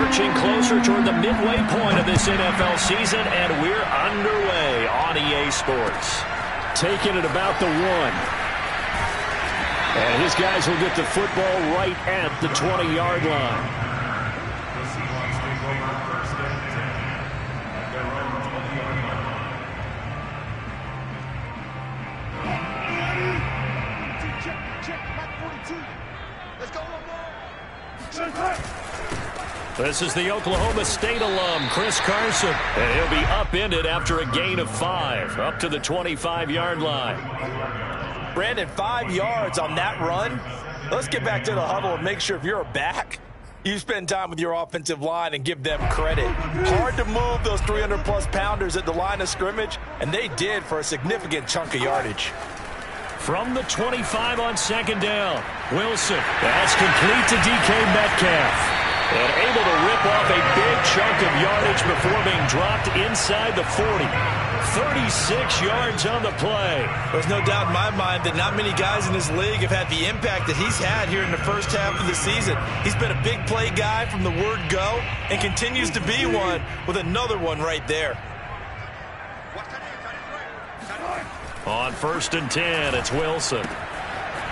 Marching closer toward the midway point of this NFL season, and we're underway on EA Sports. Taking it about the 1. And his guys will get the football right at the 20-yard line. This is the Oklahoma State alum, Chris Carson. And he'll be upended after a gain of 5, up to the 25-yard line. Brandon, 5 yards on that run. Let's get back to the huddle and make sure if you're a back, you spend time with your offensive line and give them credit. Hard to move those 300-plus pounders at the line of scrimmage, and they did for a significant chunk of yardage. From the 25 on second down, Wilson. That's complete to DK Metcalf. And able to rip off a big chunk of yardage before being dropped inside the 40. 36 yards on the play. There's no doubt in my mind that not many guys in this league have had the impact that he's had here in the first half of the season. He's been a big play guy from the word go and continues to be one with another one right there. On 1st and 10, it's Wilson.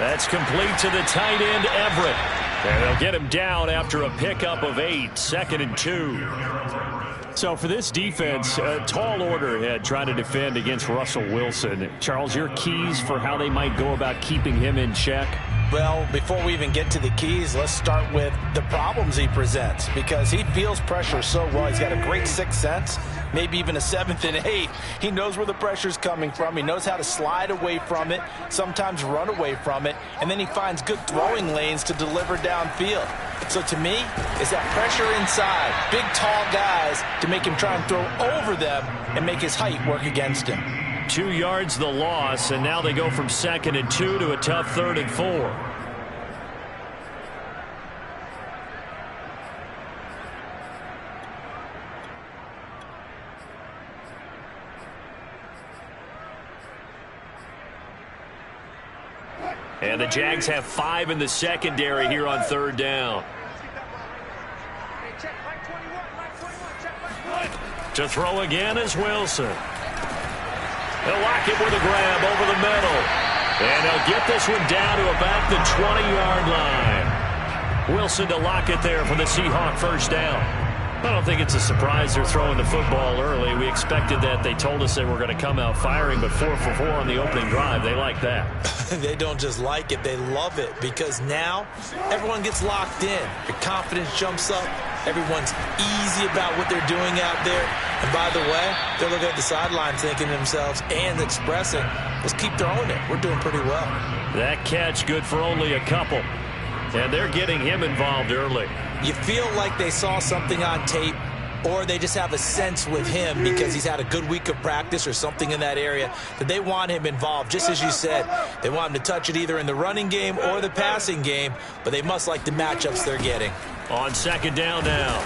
That's complete to the tight end, Everett. And they'll get him down after a pickup of 8, 2nd and 2. So for this defense, a tall order ahead trying to defend against Russell Wilson. Charles, your keys for how they might go about keeping him in check? Well, before we even get to the keys, let's start with the problems he presents, because he feels pressure so well. He's got a great sixth sense, maybe even a 7th and 8. He knows where the pressure's coming from. He knows how to slide away from it, sometimes run away from it, and then he finds good throwing lanes to deliver downfield. So to me, it's that pressure inside, big, tall guys to make him try and throw over them and make his height work against him. 2 yards the loss, and now they go from 2nd and 2 to a tough 3rd and 4. And the Jags have 5 in the secondary here on 3rd down. To throw again is Wilson. They'll lock it with a grab over the middle. And they'll get this one down to about the 20-yard line. Wilson to lock it there for the Seahawk first down. I don't think it's a surprise they're throwing the football early. We expected that. They told us they were going to come out firing, but 4 for 4 on the opening drive. They like that. They don't just like it, they love it, because now everyone gets locked in. Your confidence jumps up. Everyone's easy about what they're doing out there. And by the way, they're looking at the sideline thinking to themselves and expressing, let's keep throwing it. We're doing pretty well. That catch good for only a couple. And they're getting him involved early. You feel like they saw something on tape, or they just have a sense with him because he's had a good week of practice or something in that area that they want him involved. Just as you said, they want him to touch it either in the running game or the passing game, but they must like the matchups they're getting. On 2nd down now,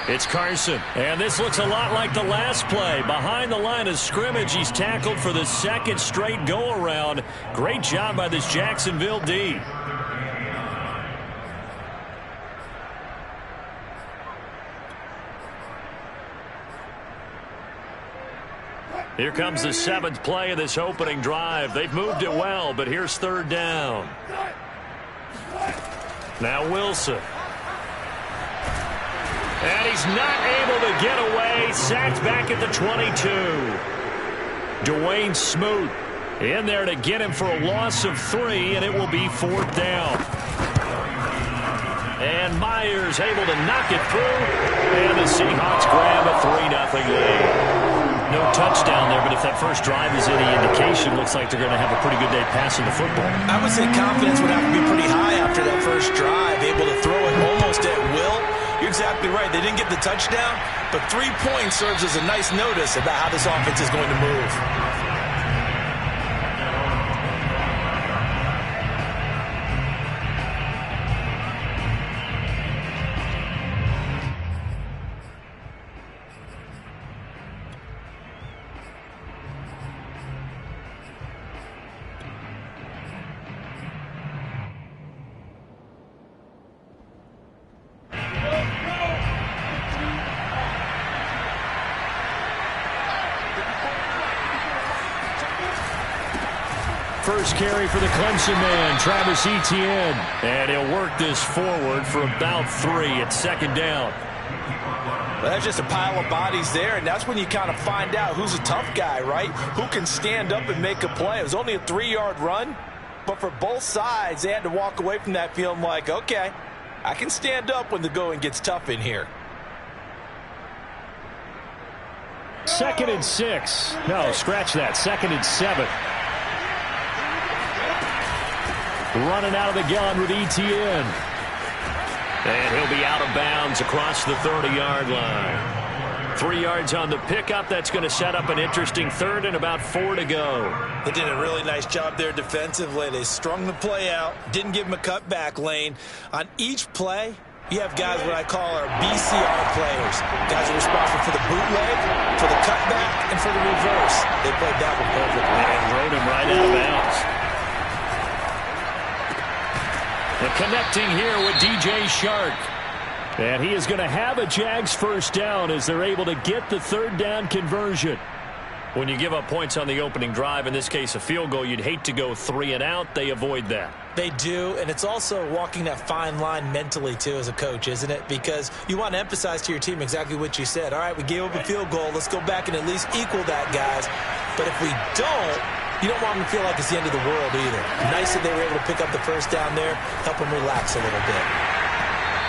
it's Carson. And this looks a lot like the last play. Behind the line of scrimmage, he's tackled for the 2nd straight go-around. Great job by this Jacksonville D. Here comes the 7th play of this opening drive. They've moved it well, but here's 3rd down. Now Wilson. And he's not able to get away. Sacked back at the 22. Dwayne Smoot in there to get him for a loss of 3, and it will be 4th down. And Myers able to knock it through, and the Seahawks grab a 3-0 lead. No touchdown there, but if that first drive is any indication, looks like they're going to have a pretty good day passing the football. I would say confidence would have to be pretty high after that first drive, able to throw it almost at will. You're exactly right. They didn't get the touchdown, but 3 points serves as a nice notice about how this offense is going to move. first carry for the Clemson man, Travis Etienne. And he'll work this forward for about 3 at second down. Well, that's just a pile of bodies there, and that's when you kind of find out who's a tough guy, right? Who can stand up and make a play. It was only a 3-yard run, but for both sides, they had to walk away from that feeling like, okay, I can stand up when the going gets tough in here. 2nd and 6. No, scratch that. 2nd and 7. Running out of the gun with Etienne. And he'll be out of bounds across the 30-yard line. 3 yards on the pickup. That's going to set up an interesting 3rd and about 4 to go. They did a really nice job there defensively. They strung the play out, didn't give him a cutback lane. On each play, you have guys what I call our BCR players. Guys are responsible for the bootleg, for the cutback, and for the reverse. They played that one perfectly. And rode him right out of bounds. And connecting here with DJ Shark. And he is going to have a Jags first down as they're able to get the 3rd down conversion. When you give up points on the opening drive, in this case a field goal, you'd hate to go 3 and out. They avoid that. They do, and it's also walking that fine line mentally, too, as a coach, isn't it? Because you want to emphasize to your team exactly what you said. All right, we gave up a field goal. Let's go back and at least equal that, guys. But if we don't, you don't want them to feel like it's the end of the world either. Nice that they were able to pick up the first down there, help them relax a little bit.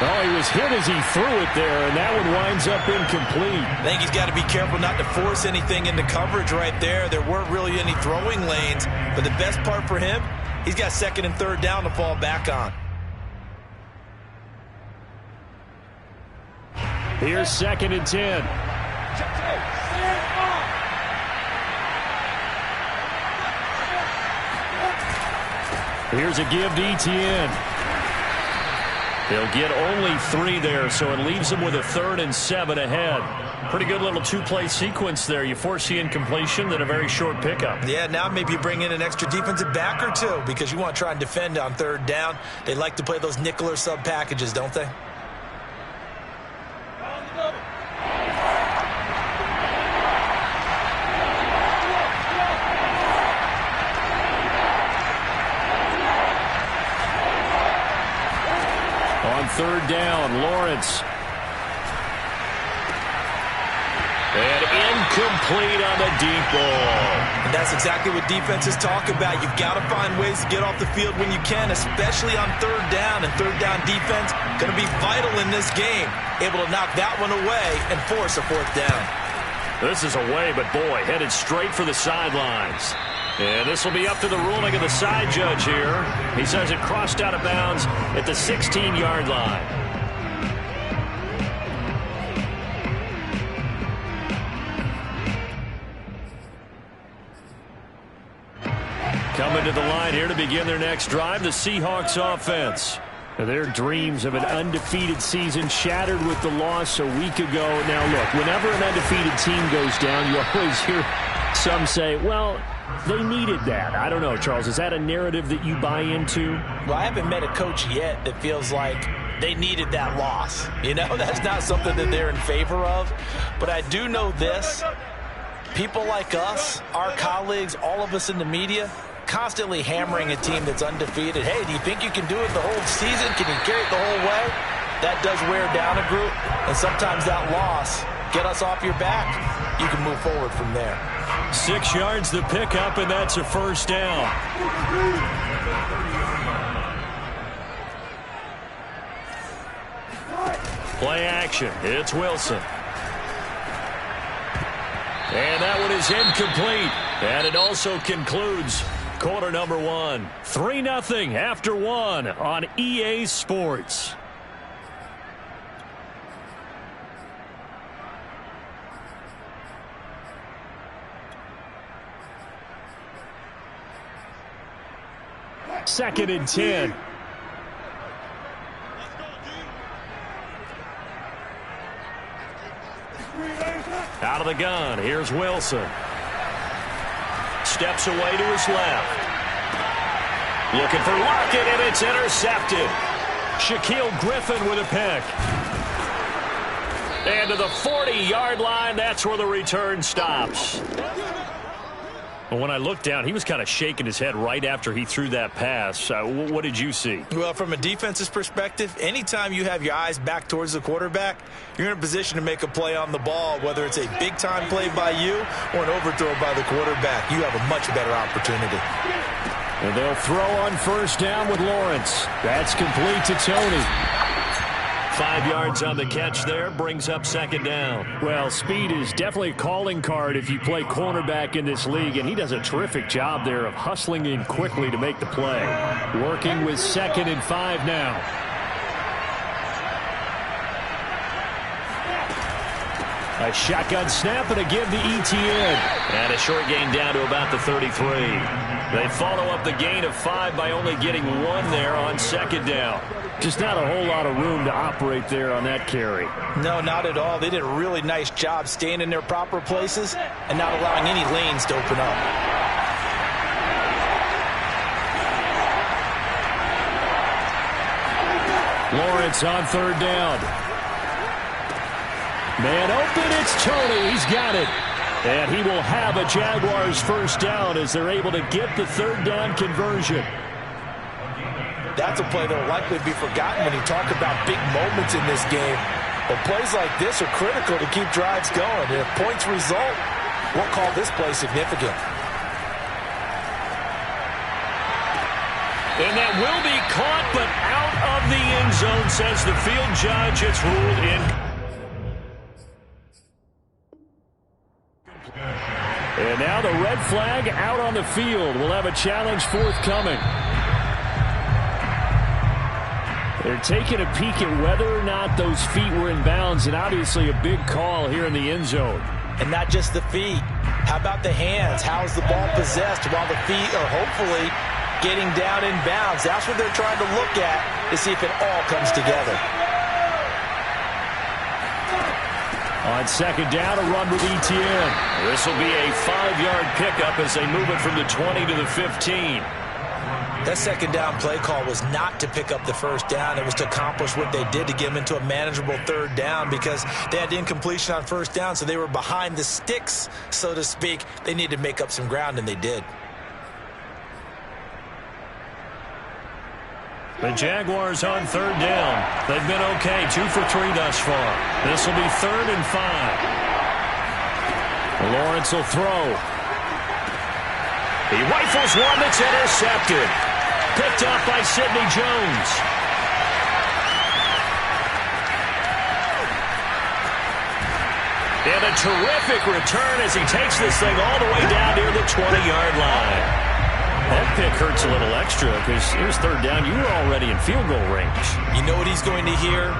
Oh, he was hit as he threw it there, and that one winds up incomplete. I think he's got to be careful not to force anything into coverage right there. There weren't really any throwing lanes, but the best part for him, he's got 2nd and 3rd down to fall back on. Here's 2nd and 10. Here's a give to Etienne. They'll get only 3 there, so it leaves them with a 3rd and 7 ahead. Pretty good little 2-play sequence there. You force the incompletion, then a very short pickup. Yeah, now maybe you bring in an extra defensive back or 2 because you want to try and defend on 3rd down. They like to play those nickel or sub packages, don't they? On 3rd down, Lawrence. And incomplete on the deep ball. And that's exactly what defenses talk about. You've got to find ways to get off the field when you can, especially on 3rd down. And 3rd down defense going to be vital in this game. Able to knock that one away and force a 4th down. This is away, but boy, headed straight for the sidelines. And this will be up to the ruling of the side judge here. He says it crossed out of bounds at the 16-yard line. Coming to the line here to begin their next drive, the Seahawks offense. Their dreams of an undefeated season shattered with the loss a week ago. Now, look, whenever an undefeated team goes down, you always hear some say, well, they needed that. I don't know, Charles. Is that a narrative that you buy into? Well, I haven't met a coach yet that feels like they needed that loss. You know, that's not something that they're in favor of. But I do know this. People like us, our colleagues, all of us in the media, constantly hammering a team that's undefeated. Hey, do you think you can do it the whole season? Can you carry it the whole way? That does wear down a group. And sometimes that loss, get us off your back, you can move forward from there. 6 yards to pick up, and that's a 1st down. Play action. It's Wilson. And that one is incomplete. And it also concludes quarter number 1. 3-0 after 1 on EA Sports. Second and 10. Out of the gun. Here's Wilson. Steps away to his left. Looking for Lockett, and it's intercepted. Shaquille Griffin with a pick. And to the 40-yard line, that's where the return stops. Well, when I looked down, he was kind of shaking his head right after he threw that pass. What did you see? Well, from a defense's perspective, anytime you have your eyes back towards the quarterback, you're in a position to make a play on the ball, whether it's a big-time play by you or an overthrow by the quarterback. You have a much better opportunity. And they'll throw on first down with Lawrence. That's complete to Tony. 5 yards on the catch there, brings up second down. Well, speed is definitely a calling card if you play cornerback in this league, and he does a terrific job there of hustling in quickly to make the play. Working with 2nd and 5 now. A shotgun snap and a give to Etienne. And a short gain down to about the 33. They follow up the gain of 5 by only getting 1 there on second down. Just not a whole lot of room to operate there on that carry. No, not at all. They did a really nice job staying in their proper places and not allowing any lanes to open up. Lawrence on third down. Man open, it's Tony. He's got it. And he will have a Jaguars first down as they're able to get the third down conversion. That's a play that will likely be forgotten when you talk about big moments in this game. But plays like this are critical to keep drives going. And if points result, we'll call this play significant. And that will be caught, but out of the end zone, says the field judge. It's ruled in. And now the red flag out on the field. We'll have a challenge forthcoming. They're taking a peek at whether or not those feet were in bounds, and obviously a big call here in the end zone. And not just the feet. How about the hands? How is the ball possessed while the feet are hopefully getting down in bounds? That's what they're trying to look at to see if it all comes together. On second down, a run with Etienne. This will be a 5-yard pickup as they move it from the 20 to the 15. That second down play call was not to pick up the first down. It was to accomplish what they did to get them into a manageable third down because they had incompletion on first down, so they were behind the sticks, so to speak. They needed to make up some ground, and they did. The Jaguars on third down. They've been okay, 2 for 3 thus far. This will be 3rd and 5. Lawrence will throw. He rifles one that's intercepted. Picked up by Sidney Jones. And a terrific return as he takes this thing all the way down near the 20-yard line. That pick hurts a little extra because here's third down. You were already in field goal range. You know what he's going to hear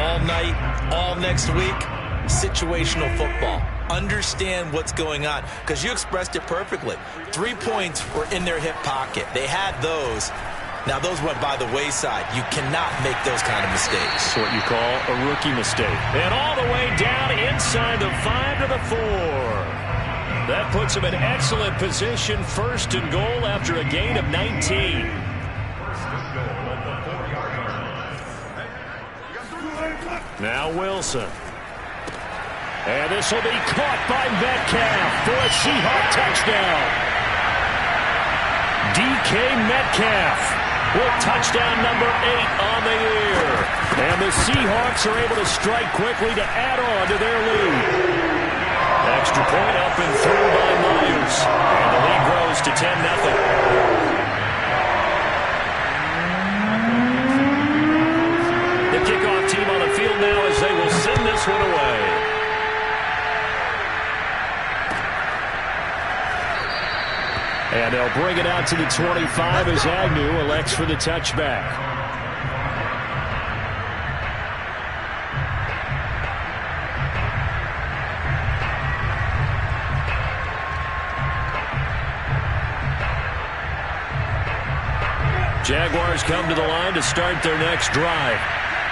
all night, all next week? Situational football. Understand what's going on because you expressed it perfectly. 3 points were in their hip pocket. They had those. Now, those went by the wayside. You cannot make those kind of mistakes. That's what you call a rookie mistake. And all the way down inside the 5 to the 4. That puts him in excellent position, 1st and goal after a gain of 19. Now Wilson. And this will be caught by Metcalf for a Seahawk touchdown. DK Metcalf with touchdown number 8 on the year. And the Seahawks are able to strike quickly to add on to their lead. Extra point up and through by Myers. And the lead grows to 10-0. The kickoff team on the field now as they will send this one away. And they'll bring it out to the 25 as Agnew elects for the touchback. Jaguars come to the line to start their next drive.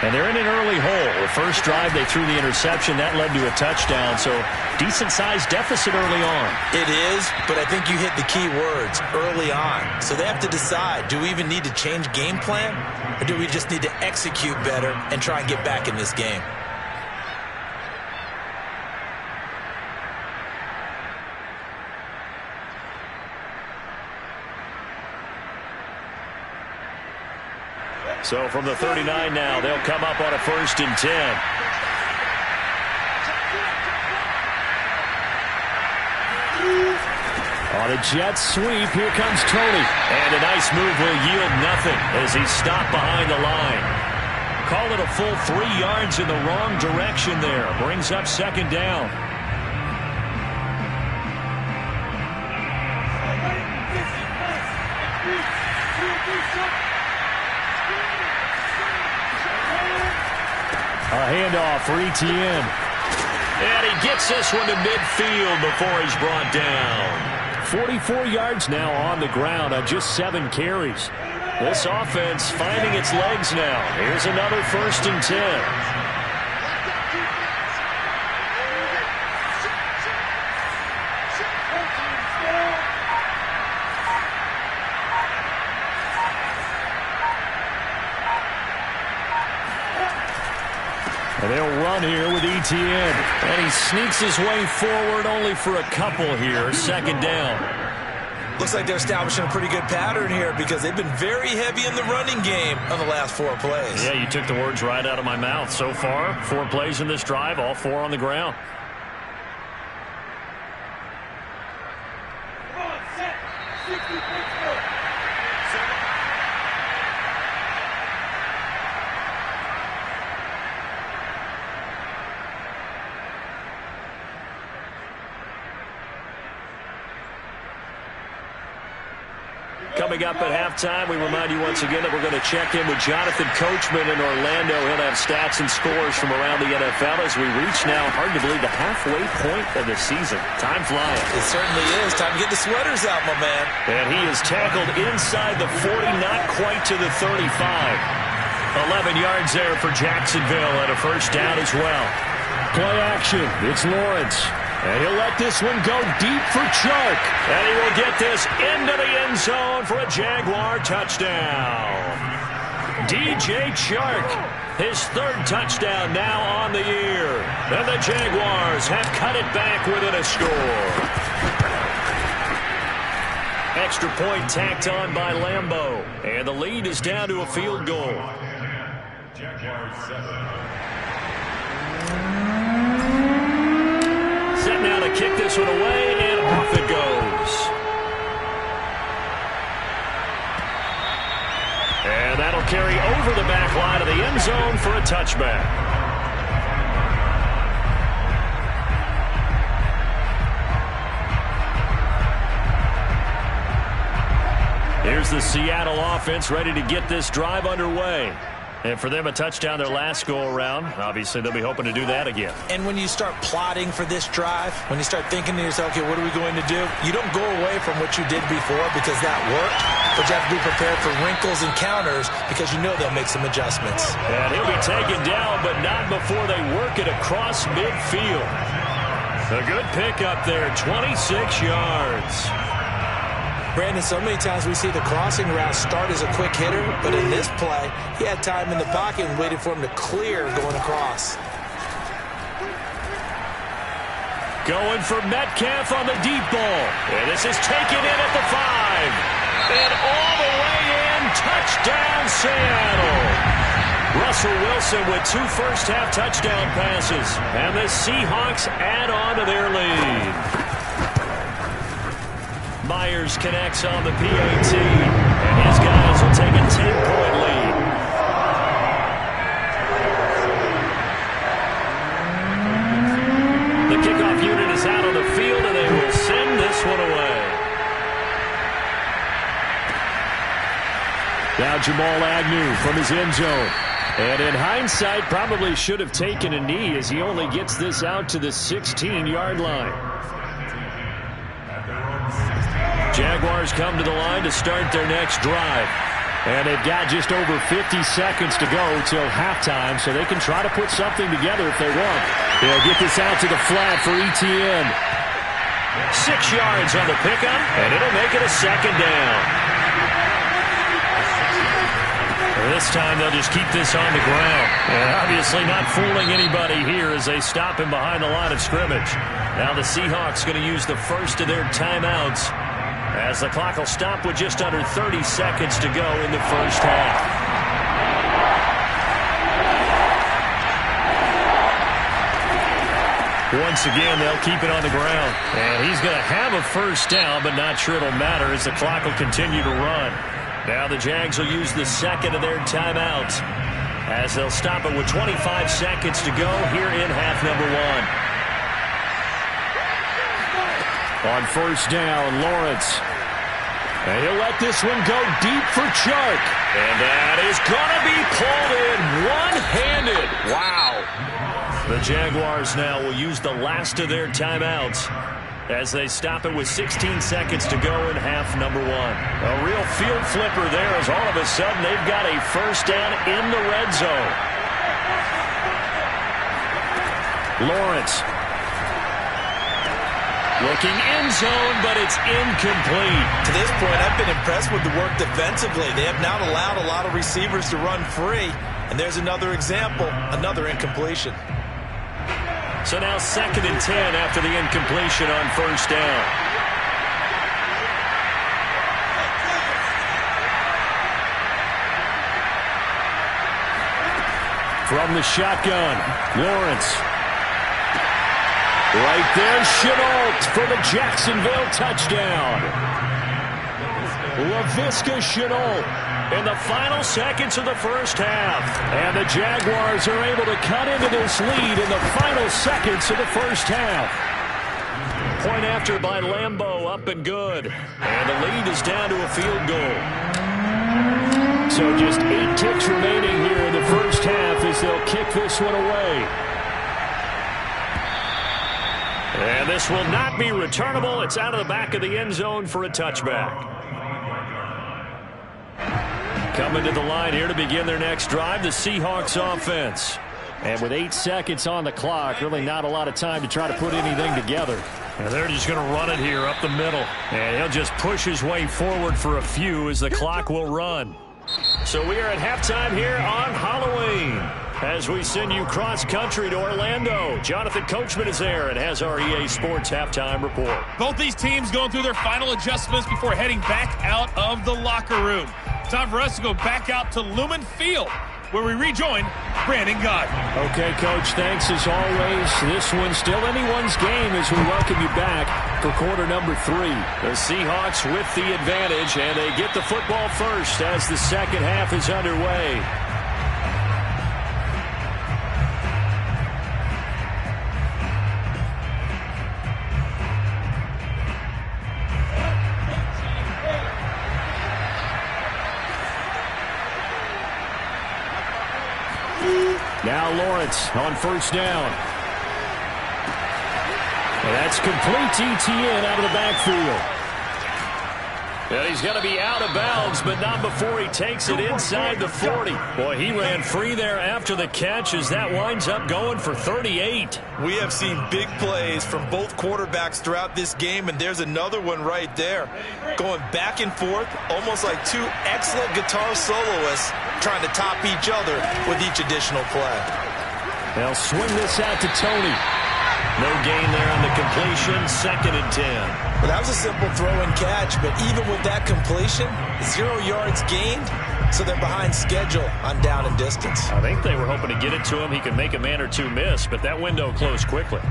And they're in an early hole. The first drive, they threw the interception. That led to a touchdown. So decent-sized deficit early on. It is, but I think you hit the key words, early on. So they have to decide, do we even need to change game plan? Or do we just need to execute better and try and get back in this game? So from the 39 now, they'll come up on a 1st and 10. On a jet sweep, here comes Tony. And a nice move will yield nothing as he's stopped behind the line. Call it a full 3 yards in the wrong direction there. Brings up 2nd down. A handoff for Etienne. And he gets this one to midfield before he's brought down. 44 yards now on the ground on just 7 carries. This offense finding its legs now. Here's another 1st and 10. And they'll run here with Etienne. And he sneaks his way forward only for a couple here. 2nd down. Looks like they're establishing a pretty good pattern here because they've been very heavy in the running game on the last 4 plays. Yeah, you took the words right out of my mouth. So far, 4 plays in this drive, all 4 on the ground. Coming up at halftime, we remind you once again that we're going to check in with Jonathan Coachman in Orlando. He'll have stats and scores from around the NFL as we reach now, hard to believe, the halfway point of the season. Time flying. It certainly is. Time to get the sweaters out, my man. And he is tackled inside the 40, not quite to the 35. 11 yards there for Jacksonville and a 1st down as well. Play action. It's Lawrence. And he'll let this one go deep for Chark. And he will get this into the end zone for a Jaguar touchdown. DJ Chark, his 3rd touchdown now on the year. And the Jaguars have cut it back within a score. Extra point tacked on by Lambeau. And the lead is down to a field goal. Set now to kick this one away, and off it goes. And that'll carry over the back line of the end zone for a touchback. Here's the Seattle offense ready to get this drive underway. And for them, a touchdown their last go-around. Obviously, they'll be hoping to do that again. And when you start plotting for this drive, when you start thinking to yourself, okay, what are we going to do? You don't go away from what you did before because that worked. But you have to be prepared for wrinkles and counters because you know they'll make some adjustments. And he'll be taken down, but not before they work it across midfield. A good pickup there, 26 yards. Brandon, so many times we see the crossing route start as a quick hitter, but in this play, he had time in the pocket and waited for him to clear going across. Going for Metcalf on the deep ball. And this is taken in at the 5. And all the way in, touchdown Seattle. Russell Wilson with 2 first-half touchdown passes. And the Seahawks add on to their lead. Myers connects on the PAT, and his guys will take a 10-point lead. The kickoff unit is out on the field, and they will send this one away. Now Jamal Agnew from his end zone. And in hindsight, probably should have taken a knee as he only gets this out to the 16-yard line. Jaguars come to the line to start their next drive. And they've got just over 50 seconds to go till halftime, so they can try to put something together if they want. They'll get this out to the flat for Etienne. 6 yards on the pickup, and it'll make it a 2nd down. This time they'll just keep this on the ground. And obviously not fooling anybody here as they stop him behind the line of scrimmage. Now the Seahawks going to use the first of their timeouts, as the clock will stop with just under 30 seconds to go in the first half. Once again, they'll keep it on the ground. And he's going to have a first down, but not sure it'll matter as the clock will continue to run. Now the Jags will use the second of their timeouts as they'll stop it with 25 seconds to go here in half number one. On first down, Lawrence. And he'll let this one go deep for Chark. And that is going to be pulled in one-handed. Wow. The Jaguars now will use the last of their timeouts as they stop it with 16 seconds to go in half number one. A real field flipper there as all of a sudden they've got a first down in the red zone. Lawrence. Looking end zone, but it's incomplete. To this point, I've been impressed with the work defensively. They have not allowed a lot of receivers to run free. And there's another example, another incompletion. So now 2nd and 10 after the incompletion on first down. From the shotgun, Lawrence. Right there, Chenault for the Jacksonville touchdown. Laviska Chenault in the final seconds of the first half. And the Jaguars are able to cut into this lead in the final seconds of the first half. Point after by Lambeau, up and good. And the lead is down to a field goal. So just 8 ticks remaining here in the first half as they'll kick this one away. And this will not be returnable. It's out of the back of the end zone for a touchback. Coming to the line here to begin their next drive, the Seahawks offense. And with 8 seconds on the clock, really not a lot of time to try to put anything together. And they're just going to run it here up the middle. And he'll just push his way forward for a few as the clock will run. So we are at halftime here on Halloween as we send you cross-country to Orlando. Jonathan Coachman is there and has our EA Sports halftime report. Both these teams going through their final adjustments before heading back out of the locker room. Time for us to go back out to Lumen Field, where we rejoin Brandon Gott. Okay, Coach, thanks as always. This one's still anyone's game as we welcome you back for quarter number 3. The Seahawks with the advantage, and they get the football first as the second half is underway. Now Lawrence on first down. And that's complete to Etienne out of the backfield. Well, he's going to be out of bounds, but not before he takes it inside the 40. Boy, he ran free there after the catch as that winds up going for 38. We have seen big plays from both quarterbacks throughout this game, and there's another one right there. Going back and forth, almost like two excellent guitar soloists trying to top each other with each additional play. They'll swing this out to Tony. No gain there on the completion, 2nd and 10. Well, that was a simple throw and catch, but even with that completion, 0 yards gained, so they're behind schedule on down and distance. I think they were hoping to get it to him. He could make a man or two miss, but that window closed quickly.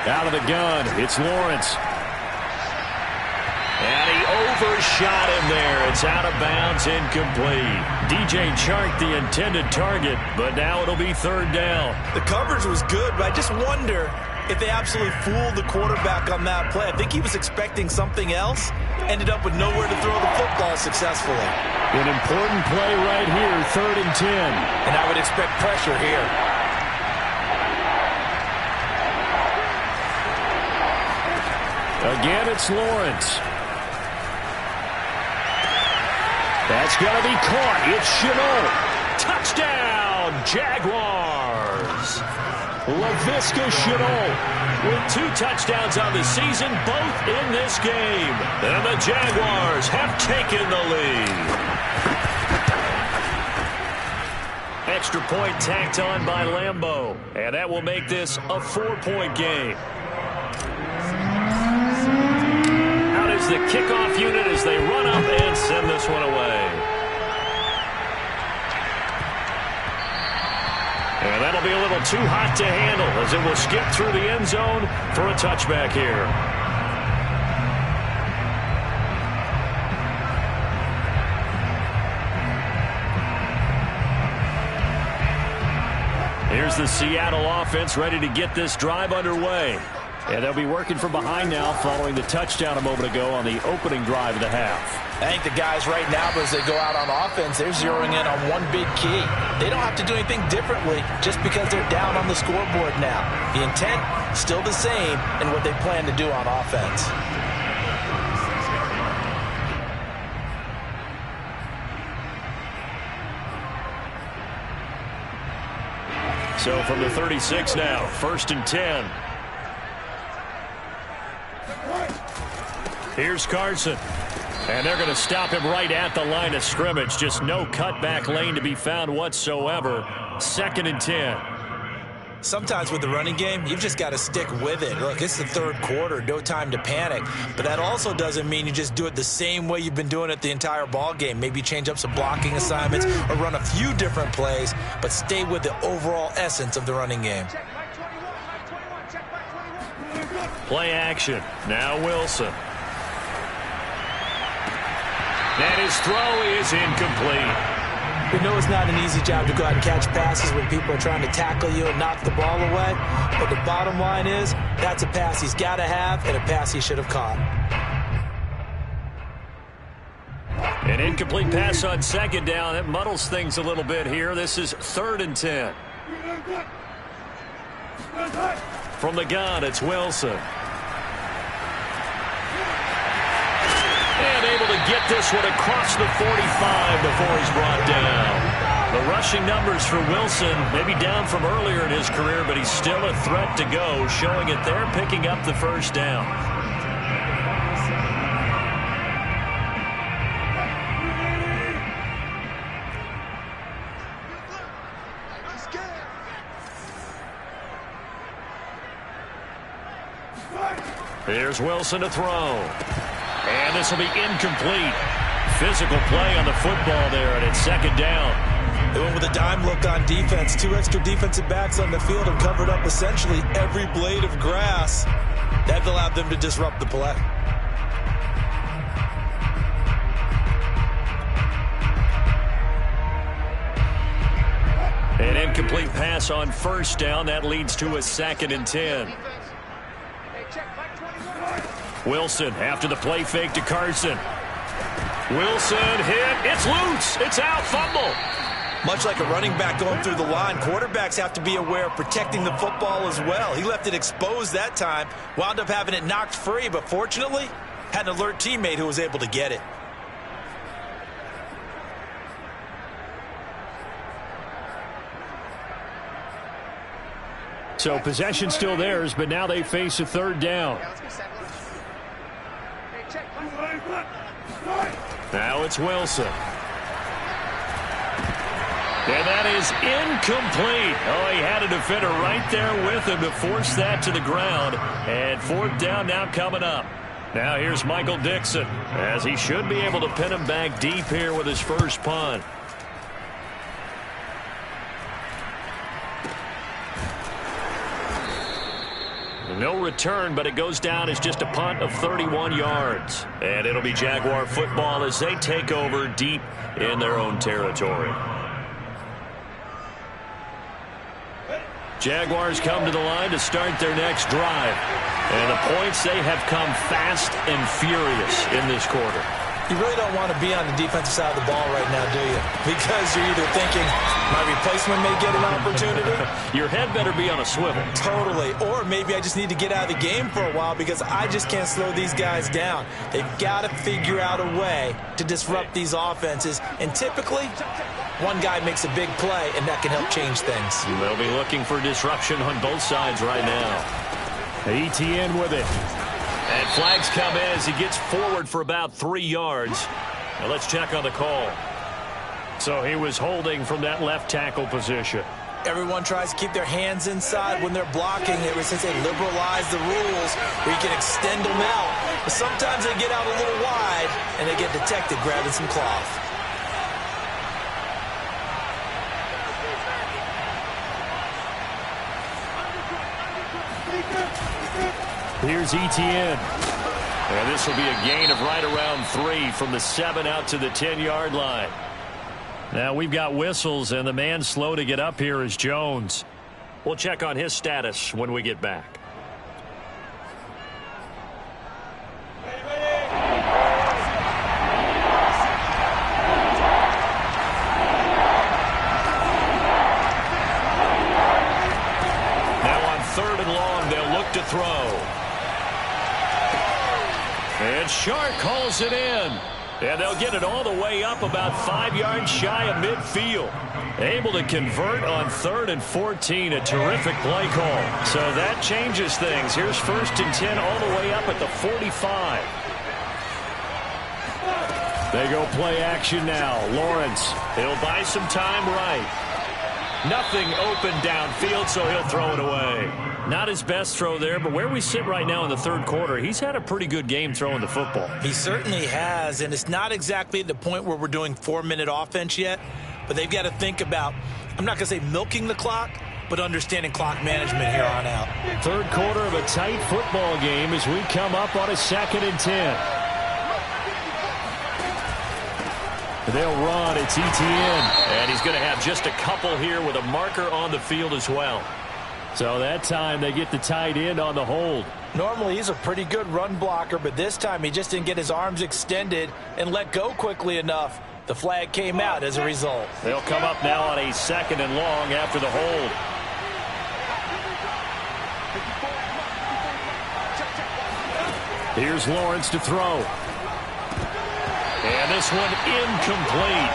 Out of the gun, it's Lawrence. And he overshot him there. It's out of bounds, incomplete. DJ Chark, the intended target, but now it'll be 3rd down. The coverage was good, but I just wonder if they absolutely fooled the quarterback on that play. I think he was expecting something else, ended up with nowhere to throw the football successfully. An important play right here, 3rd and 10. And I would expect pressure here. Again, it's Lawrence. That's going to be caught. It's Chenault. Touchdown, Jaguars. Laviska Chenault with 2 touchdowns on the season, both in this game. And the Jaguars have taken the lead. Extra point tacked on by Lambeau. And that will make this a 4-point game. the kickoff unit as they run up and send this one away. And that'll be a little too hot to handle as it will skip through the end zone for a touchback here. Here's the Seattle offense ready to get this drive underway. And they'll be working from behind now following the touchdown a moment ago on the opening drive of the half. I think the guys right now, as they go out on offense, they're zeroing in on one big key. They don't have to do anything differently just because they're down on the scoreboard now. The intent, still the same in what they plan to do on offense. So from the 36 now, 1st and 10. Here's Carson. And they're going to stop him right at the line of scrimmage. Just no cutback lane to be found whatsoever. 2nd and 10. Sometimes with the running game, you've just got to stick with it. Look, it's the 3rd quarter, no time to panic. But that also doesn't mean you just do it the same way you've been doing it the entire ball game. Maybe change up some blocking assignments or run a few different plays, but stay with the overall essence of the running game. Play action. Now Wilson. And his throw is incomplete. We know it's not an easy job to go out and catch passes when people are trying to tackle you and knock the ball away. But the bottom line is, that's a pass he's got to have and a pass he should have caught. An incomplete pass on 2nd down. That muddles things a little bit here. This is 3rd and 10. From the gun, it's Wilson. And able to get this one across the 45 before he's brought down. The rushing numbers for Wilson maybe down from earlier in his career, but he's still a threat to go, showing it there, picking up the 1st down. Here's Wilson to throw. And this will be incomplete. Physical play on the football there, and it's 2nd down. They went with a dime look on defense. 2 extra defensive backs on the field and covered up essentially every blade of grass. That allowed them to disrupt the play. An incomplete pass on 1st down. That leads to a 2nd and 10. Wilson after the play fake to Carson. Wilson hit. It's loose. It's out. Fumble. Much like a running back going through the line, quarterbacks have to be aware of protecting the football as well. He left it exposed that time, wound up having it knocked free, but fortunately had an alert teammate who was able to get it. So possession still theirs, but now they face a 3rd down. Now it's Wilson. And that is incomplete. Oh, he had a defender right there with him to force that to the ground. And 4th down now coming up. Now here's Michael Dixon, as he should be able to pin him back deep here with his first punt. No return, but it goes down as just a punt of 31 yards. And it'll be Jaguar football as they take over deep in their own territory. Jaguars come to the line to start their next drive. And the points, they have come fast and furious in this quarter. You really don't want to be on the defensive side of the ball right now, do you? Because you're either thinking, my replacement may get an opportunity. Your head better be on a swivel. Totally. Or maybe I just need to get out of the game for a while because I just can't slow these guys down. They've got to figure out a way to disrupt these offenses. And typically, one guy makes a big play, and that can help change things. They'll be looking for disruption on both sides right now. ETN with it. And flags come in as he gets forward for about 3 yards. Now let's check on the call. So he was holding from that left tackle position. Everyone tries to keep their hands inside when they're blocking. Ever since they liberalized the rules where you can extend them out. But sometimes they get out a little wide, and they get detected grabbing some cloth. Here's Etienne. And this will be a gain of right around 3 from the 7 out to the 10-yard line. Now we've got whistles, and the man slow to get up here is Jones. We'll check on his status when we get back. Now on 3rd and long, they'll look to throw. And Shark calls it in. And they'll get it all the way up about 5 yards shy of midfield. Able to convert on 3rd and 14. A terrific play call. So that changes things. Here's 1st and 10 all the way up at the 45. They go play action now. Lawrence. He'll buy some time right. Nothing open downfield, so he'll throw it away. Not his best throw there, but where we sit right now in the 3rd quarter, he's had a pretty good game throwing the football. He certainly has, and it's not exactly at the point where we're doing 4-minute offense yet, but they've got to think about, I'm not going to say milking the clock, but understanding clock management here on out. 3rd quarter of a tight football game as we come up on a 2nd and 10. They'll run. It's Etienne. And he's going to have just a couple here with a marker on the field as well. So that time they get the tight end on the hold. Normally he's a pretty good run blocker, but this time he just didn't get his arms extended and let go quickly enough. The flag came out as a result. They'll come up now on a 2nd and long after the hold. Here's Lawrence to throw. And this one incomplete.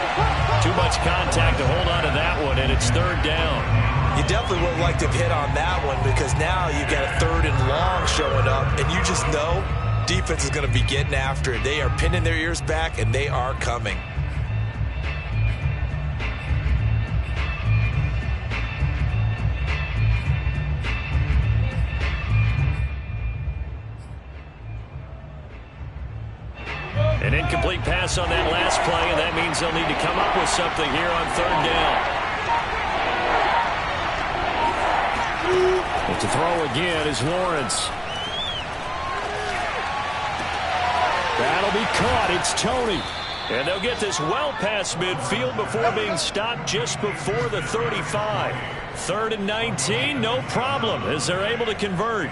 Too much contact to hold on to that one, and it's 3rd down. You definitely would have liked to have hit on that one because now you've got a 3rd and long showing up, and you just know defense is going to be getting after it. They are pinning their ears back, and they are coming. An incomplete pass on that last play, and that means they'll need to come up with something here on 3rd down. But to throw again is Lawrence. That'll be caught. It's Tony. And they'll get this well past midfield before being stopped just before the 35. 3rd and 19, no problem, as they're able to convert.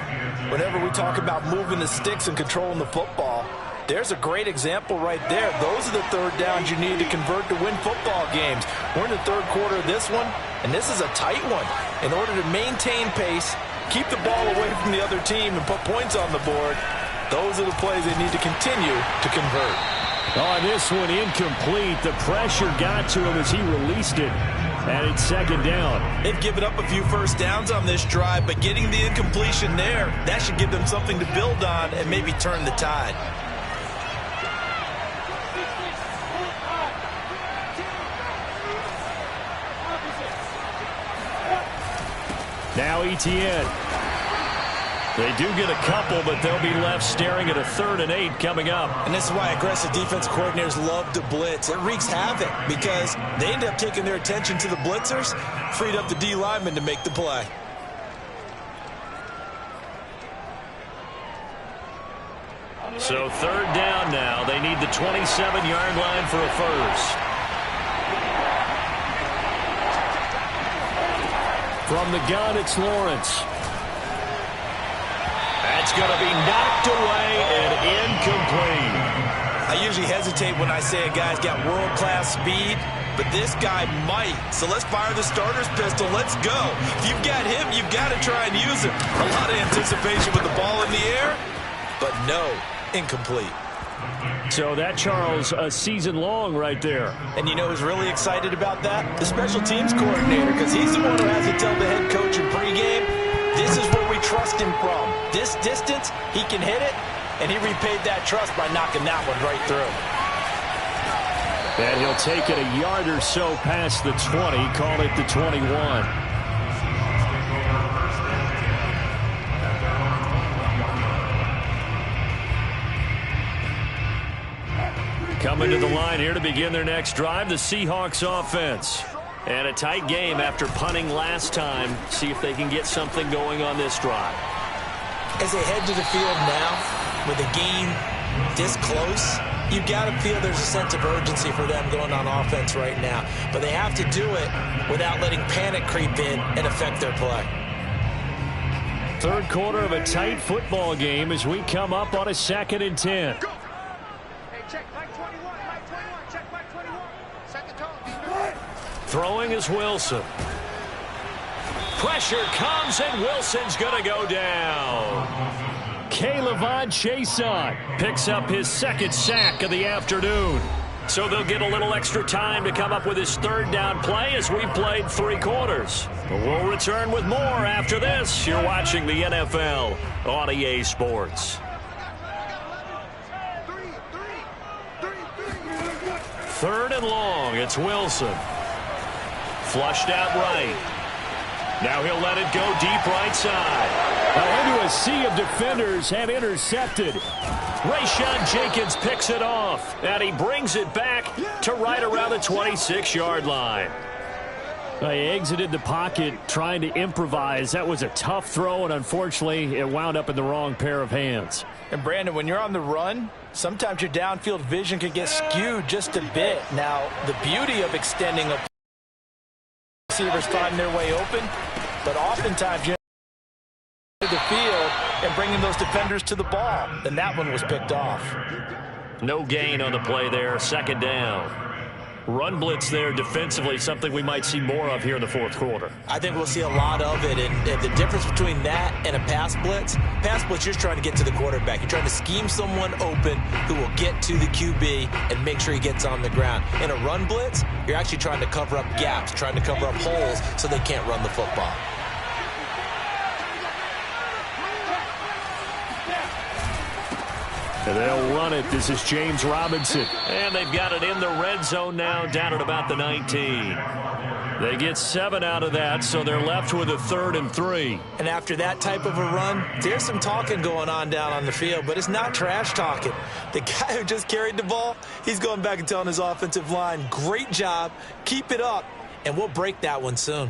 Whenever we talk about moving the sticks and controlling the football, there's a great example right there. Those are the 3rd downs you need to convert to win football games. We're in the 3rd quarter of this one, and this is a tight one. In order to maintain pace, keep the ball away from the other team, and put points on the board, those are the plays they need to continue to convert. On this one, incomplete. The pressure got to him as he released it. And it's 2nd down. They've given up a few 1st downs on this drive, but getting the incompletion there, that should give them something to build on and maybe turn the tide. Now Etienne. They do get a couple, but they'll be left staring at a 3rd and 8 coming up. And this is why aggressive defense coordinators love to blitz. It wreaks havoc because they end up taking their attention to the blitzers, freed up the D lineman to make the play. So 3rd down now. They need the 27-yard line for a first. From the gun, it's Lawrence. That's going to be knocked away and incomplete. I usually hesitate when I say a guy's got world-class speed, but this guy might. So let's fire the starter's pistol. Let's go. If you've got him, you've got to try and use him. A lot of anticipation with the ball in the air, but no, incomplete. So that, Charles, a season long right there. And you know who's really excited about that? The special teams coordinator, because he's the one who has to tell the head coach in pregame, this is where we trust him from. This distance, he can hit it, and he repaid that trust by knocking that one right through. And he'll take it a yard or so past the 20, call it the 21. Coming to the line here to begin their next drive, the Seahawks offense. And a tight game after punting last time. See if they can get something going on this drive. As they head to the field now, with the game this close, you've got to feel there's a sense of urgency for them going on offense right now. But they have to do it without letting panic creep in and affect their play. Third quarter of a tight football game as we come up on a 2nd and 10. Throwing is Wilson. Pressure comes, and Wilson's going to go down. K'Lavon Chaisson Picks up his 2nd sack of the afternoon. So they'll get a little extra time to come up with his 3rd down play as we've played 3 quarters. But we'll return with more after this. You're watching the NFL on EA Sports. 3rd and long. It's Wilson. Flushed out right. Now he'll let it go deep right side. Now into a sea of defenders have intercepted. Rayshawn Jenkins picks it off, and he brings it back to right around the 26-yard line. He exited the pocket trying to improvise. That was a tough throw, and unfortunately, it wound up in the wrong pair of hands. And Brandon, when you're on the run, sometimes your downfield vision can get skewed just a bit. Now, the beauty of extending a receivers find their way open, but oftentimes you to the field and bringing those defenders to the ball, and that one was picked off. No gain on the play there, 2nd down. Run blitz there defensively, something we might see more of here in the 4th quarter. I think we'll see a lot of it, and the difference between that and a pass blitz, you're just trying to get to the quarterback. You're trying to scheme someone open who will get to the QB and make sure he gets on the ground. In a run blitz, you're actually trying to cover up gaps, trying to cover up holes so they can't run the football. And they'll run it. This is James Robinson. And they've got it in the red zone now, down at about the 19. They get 7 out of that, so they're left with a 3rd and 3. And after that type of a run, there's some talking going on down on the field, but it's not trash talking. The guy who just carried the ball, he's going back and telling his offensive line, great job, keep it up, and we'll break that one soon.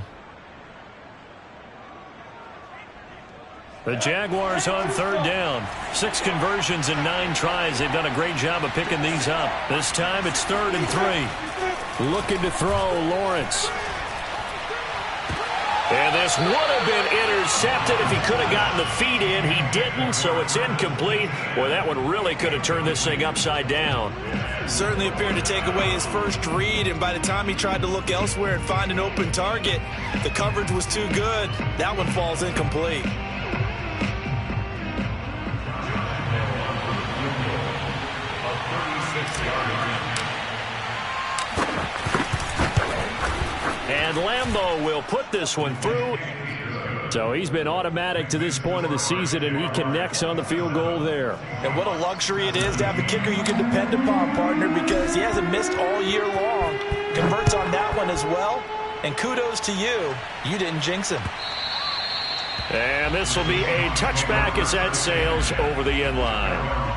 The Jaguars on 3rd down. 6 conversions and 9 tries. They've done a great job of picking these up. This time it's 3rd and 3. Looking to throw, Lawrence. And this would have been intercepted if he could have gotten the feet in. He didn't, so it's incomplete. Boy, that one really could have turned this thing upside down. Certainly appeared to take away his first read, and by the time he tried to look elsewhere and find an open target, the coverage was too good. That one falls incomplete. And Lambeau will put this one through. So he's been automatic to this point of the season, and he connects on the field goal there. And what a luxury it is to have a kicker you can depend upon, partner, because he hasn't missed all year long. Converts on that one as well. And kudos to you. You didn't jinx him. And this will be a touchback as that sails over the end line.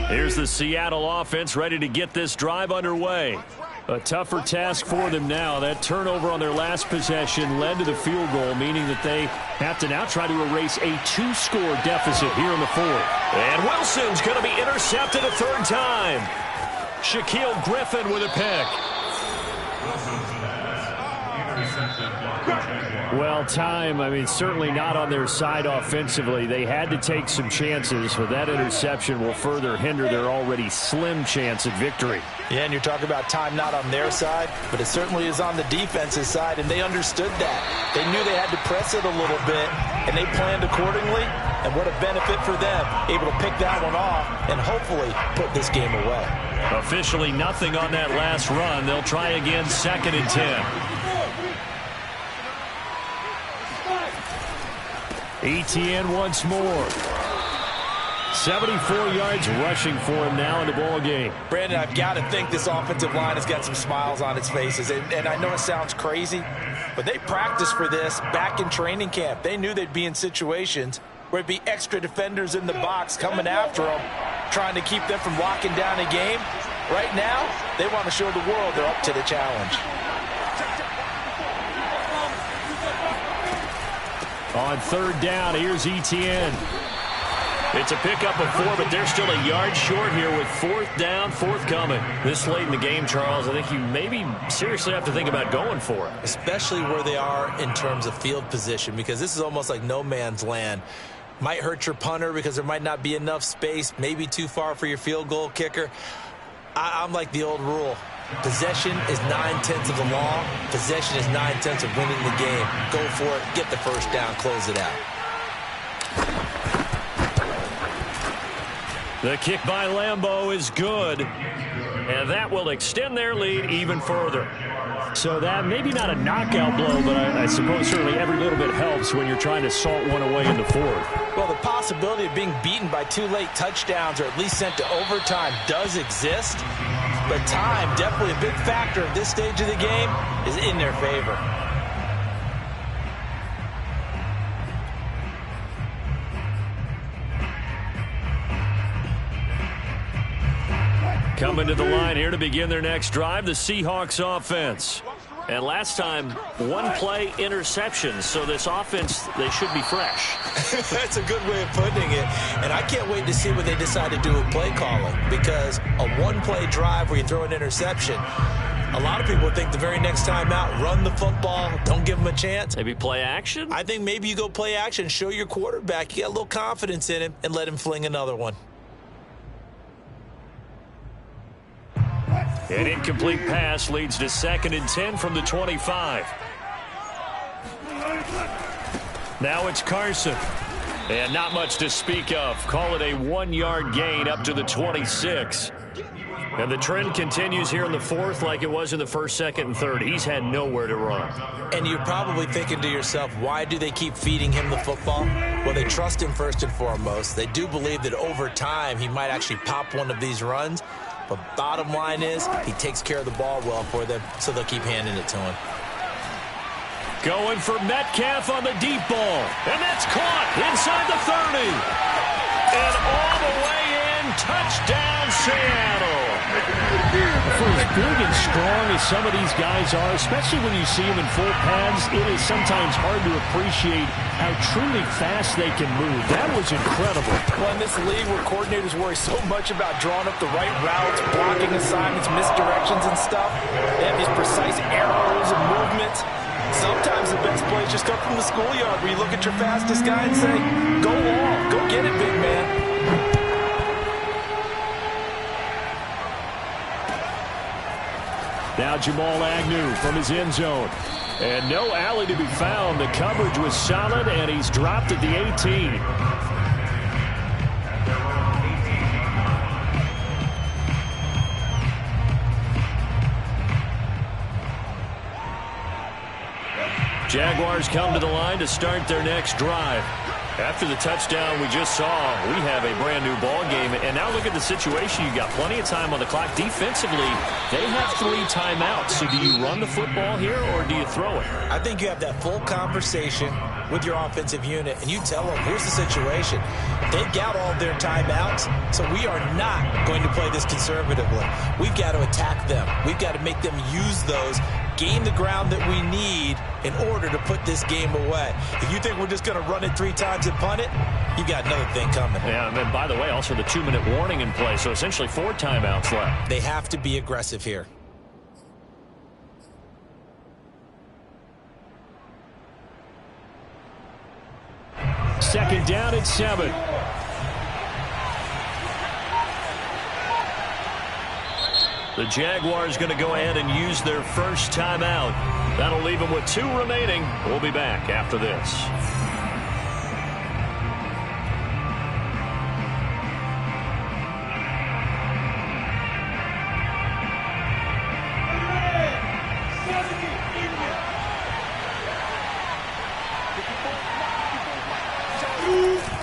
Here's the Seattle offense ready to get this drive underway. A tougher task for them now. That turnover on their last possession led to the field goal, meaning that they have to now try to erase a 2-score deficit here in the 4th. And Wilson's going to be intercepted a 3rd time. Shaquille Griffin with a pick. Well, certainly not on their side offensively. They had to take some chances, but that interception will further hinder their already slim chance at victory. Yeah, and you're talking about time not on their side, but it certainly is on the defense's side, and they understood that. They knew they had to press it a little bit, and they planned accordingly, and what a benefit for them, able to pick that one off and hopefully put this game away. Officially nothing on that last run. They'll try again, 2nd and 10. Etienne once more. 74 yards rushing for him now in the ball game. Brandon, I've got to think this offensive line has got some smiles on its faces. And I know it sounds crazy, but they practiced for this back in training camp. They knew they'd be in situations where it'd be extra defenders in the box coming after them, trying to keep them from locking down a game. Right now, they want to show the world they're up to the challenge. On third down, here's Etienne. It's a pickup of 4, but they're still a yard short here with fourth down, forthcoming. This late in the game, Charles, I think you maybe seriously have to think about going for it. Especially where they are in terms of field position, because this is almost like no man's land. Might hurt your punter because there might not be enough space, maybe too far for your field goal kicker. I'm like the old rule. Possession is 9/10 of the law. Possession is 9/10 of winning the game. Go for it, get the first down, close it out. The kick by Lambeau is good, and that will extend their lead even further. So that maybe not a knockout blow, but I suppose certainly every little bit helps when you're trying to salt one away in the fourth. Well, the possibility of being beaten by 2 late touchdowns or at least sent to overtime does exist, but time, definitely a big factor at this stage of the game, is in their favor. Coming to the line here to begin their next drive, the Seahawks offense. And last time, 1 play interception, so this offense, they should be fresh. That's a good way of putting it. And I can't wait to see what they decide to do with play calling, because a 1-play drive where you throw an interception, a lot of people think the very next time out, run the football, don't give them a chance. Maybe play action? I think maybe you go play action, show your quarterback you got a little confidence in him, and let him fling another one. An incomplete pass leads to 2nd and 10 from the 25. Now it's Carson. And not much to speak of. Call it a 1-yard gain up to the 26. And the trend continues here in the fourth like it was in the first, second, and third. He's had nowhere to run. And you're probably thinking to yourself, why do they keep feeding him the football? Well, they trust him first and foremost. They do believe that over time he might actually pop one of these runs. But bottom line is, he takes care of the ball well for them, so they'll keep handing it to him. Going for Metcalf on the deep ball. And that's caught inside the 30. And all the way in, touchdown Seattle. For as big and strong as some of these guys are, especially when you see them in full pads, it is sometimes hard to appreciate how truly fast they can move. That was incredible. Well, in this league where coordinators worry so much about drawing up the right routes, blocking assignments, misdirections and stuff, they have these precise arrows and movements. Sometimes the best plays just come from the schoolyard where you look at your fastest guy and say, go all, go get it, big man. Now Jamal Agnew from his end zone. And no alley to be found. The coverage was solid, and he's dropped at the 18. Jaguars come to the line to start their next drive. After the touchdown we just saw, we have a brand new ball game. And now look at the situation. You've got plenty of time on the clock. Defensively, they have 3 timeouts. So do you run the football here or do you throw it? I think you have that full conversation with your offensive unit, and you tell them, here's the situation. They've got all their timeouts, so we are not going to play this conservatively. We've got to attack them. We've got to make them use those, gain the ground that we need in order to put this game away. If you think we're just going to run it 3 times and punt it, you got another thing coming. Yeah, and then, by the way, also the 2-minute warning in play, so essentially 4 timeouts left. They have to be aggressive here. Second down at 7. The Jaguars going to go ahead and use their first timeout. That'll leave them with 2 remaining. We'll be back after this.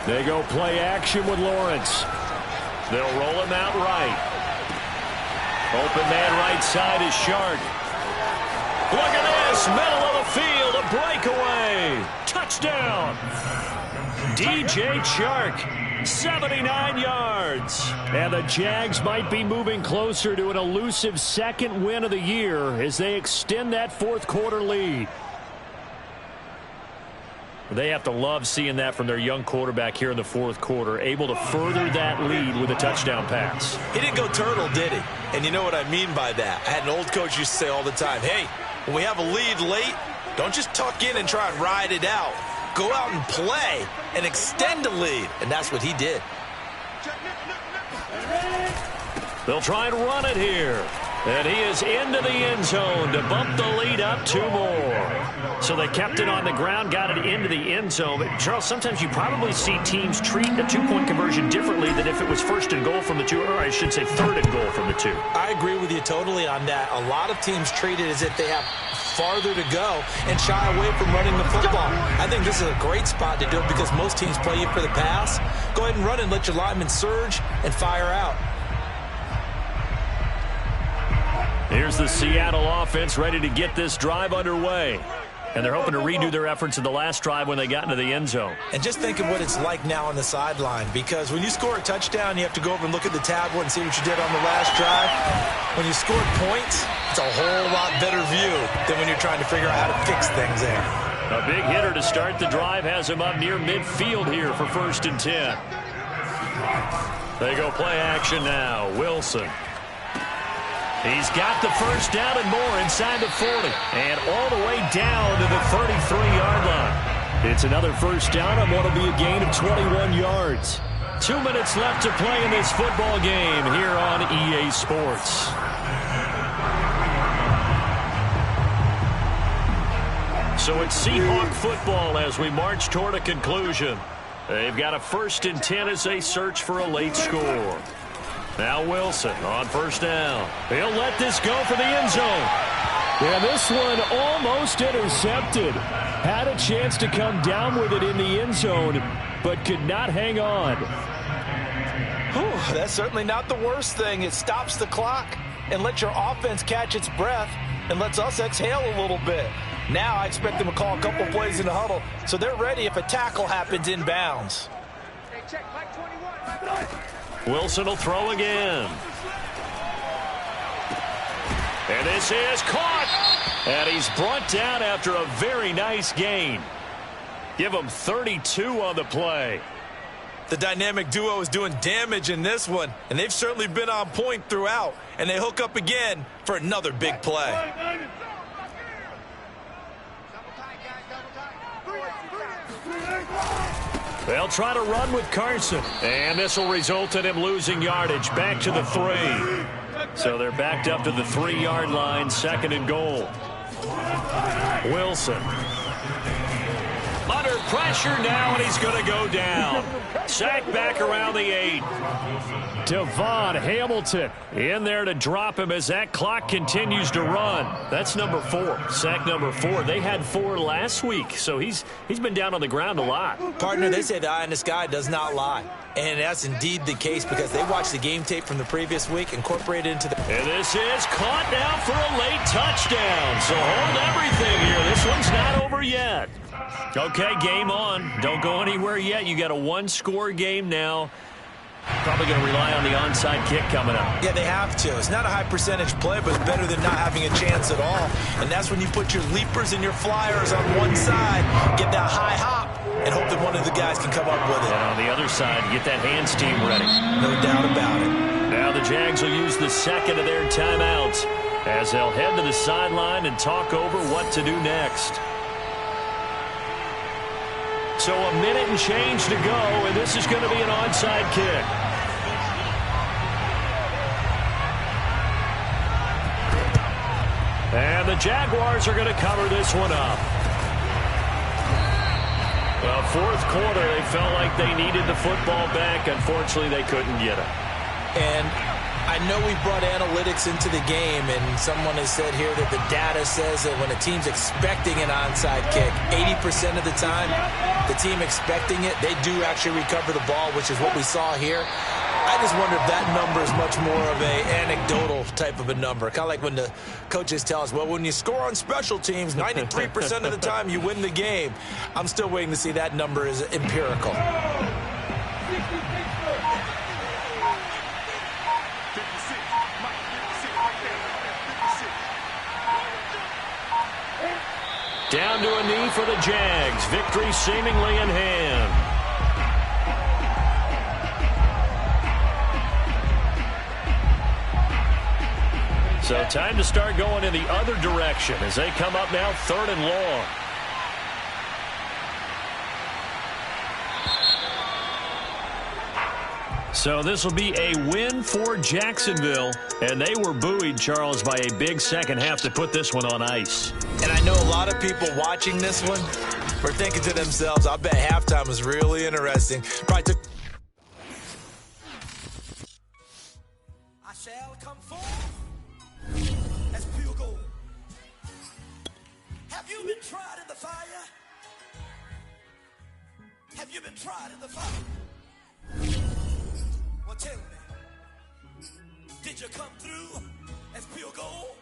They go play action with Lawrence. They'll roll him out right. Open man right side is Shark. Look at this, middle of the field, a breakaway. Touchdown. DJ Chark, 79 yards. And the Jags might be moving closer to an elusive second win of the year as they extend that fourth quarter lead. They have to love seeing that from their young quarterback here in the fourth quarter, able to further that lead with a touchdown pass. He didn't go turtle, did he? And you know what I mean by that. I had an old coach used to say all the time, hey, when we have a lead late, don't just tuck in and try and ride it out. Go out and play and extend the lead. And that's what he did. They'll try and run it here. And he is into the end zone to bump the lead up 2 more. So they kept it on the ground, got it into the end zone. But, Charles, sometimes you probably see teams treat a 2-point conversion differently than if it was first and goal from the 2, or I should say third and goal from the 2. I agree with you totally on that. A lot of teams treat it as if they have farther to go and shy away from running the football. I think this is a great spot to do it because most teams play you for the pass. Go ahead and run and let your linemen surge and fire out. Here's the Seattle offense ready to get this drive underway. And they're hoping to redo their efforts in the last drive when they got into the end zone. And just think of what it's like now on the sideline, because when you score a touchdown, you have to go over and look at the tablet and see what you did on the last drive. When you score points, it's a whole lot better view than when you're trying to figure out how to fix things there. A big hitter to start the drive has him up near midfield here for 1st and 10. They go play action now. Wilson. He's got the first down and more inside the 40. And all the way down to the 33-yard line. It's another first down on what will be a gain of 21 yards. 2 minutes left to play in this football game here on EA Sports. So it's Seahawk football as we march toward a conclusion. They've got a 1st and 10 as they search for a late score. Now Wilson on first down. He'll let this go for the end zone. Yeah, this one almost intercepted. Had a chance to come down with it in the end zone, but could not hang on. Whew, that's certainly not the worst thing. It stops the clock and lets your offense catch its breath and lets us exhale a little bit. Now I expect them to call a couple plays in the huddle so they're ready if a tackle happens inbounds. Hey, check, Mike 21. Wilson will throw again. And this is caught. And he's brought down after a very nice gain. Give him 32 on the play. The dynamic duo is doing damage in this one, and they've certainly been on point throughout. And they hook up again for another big play. They'll try to run with Carson. And this will result in him losing yardage back to the 3. So they're backed up to the 3-yard line, 2nd and goal. Wilson. Under pressure now, and he's going to go down. Sacked back around the 8. Devon Hamilton in there to drop him as that clock continues to run. That's number 4, sack number 4. They had 4 last week, so he's been down on the ground a lot. Partner, they say the eye in the sky does not lie. And that's indeed the case because they watched the game tape from the previous week, incorporated into the... And this is caught now for a late touchdown. So hold everything here. This one's not over yet. Okay, game on. Don't go anywhere yet. You got a 1-score game now. Probably going to rely on the onside kick coming up. Yeah, they have to. It's not a high percentage play, but it's better than not having a chance at all. And that's when you put your leapers and your flyers on one side, get that high hop, and hope that one of the guys can come up with it. And on the other side, get that hands team ready. No doubt about it. Now the Jags will use the second of their timeouts as they'll head to the sideline and talk over what to do next. So a minute and change to go, and this is going to be an onside kick. And the Jaguars are going to cover this one up. Well, fourth quarter, they felt like they needed the football back. Unfortunately, they couldn't get it. And I know we brought analytics into the game, and someone has said here that the data says that when a team's expecting an onside kick, 80% of the time, the team expecting it, they do actually recover the ball, which is what we saw here. I just wonder if that number is much more of a anecdotal type of a number. Kind of like when the coaches tell us, well, when you score on special teams, 93% of the time you win the game. I'm still waiting to see that number is empirical. Down to a knee for the Jags. Victory seemingly in hand. So time to start going in the other direction as they come up now 3rd and long. So this will be a win for Jacksonville, and they were buoyed, Charles, by a big second half to put this one on ice. And I know a lot of people watching this one were thinking to themselves, I bet halftime was really interesting. Probably took... I shall come forth as pure gold. Have you been tried in the fire? Have you been tried in the fire? Well, tell me, did you come through as pure gold?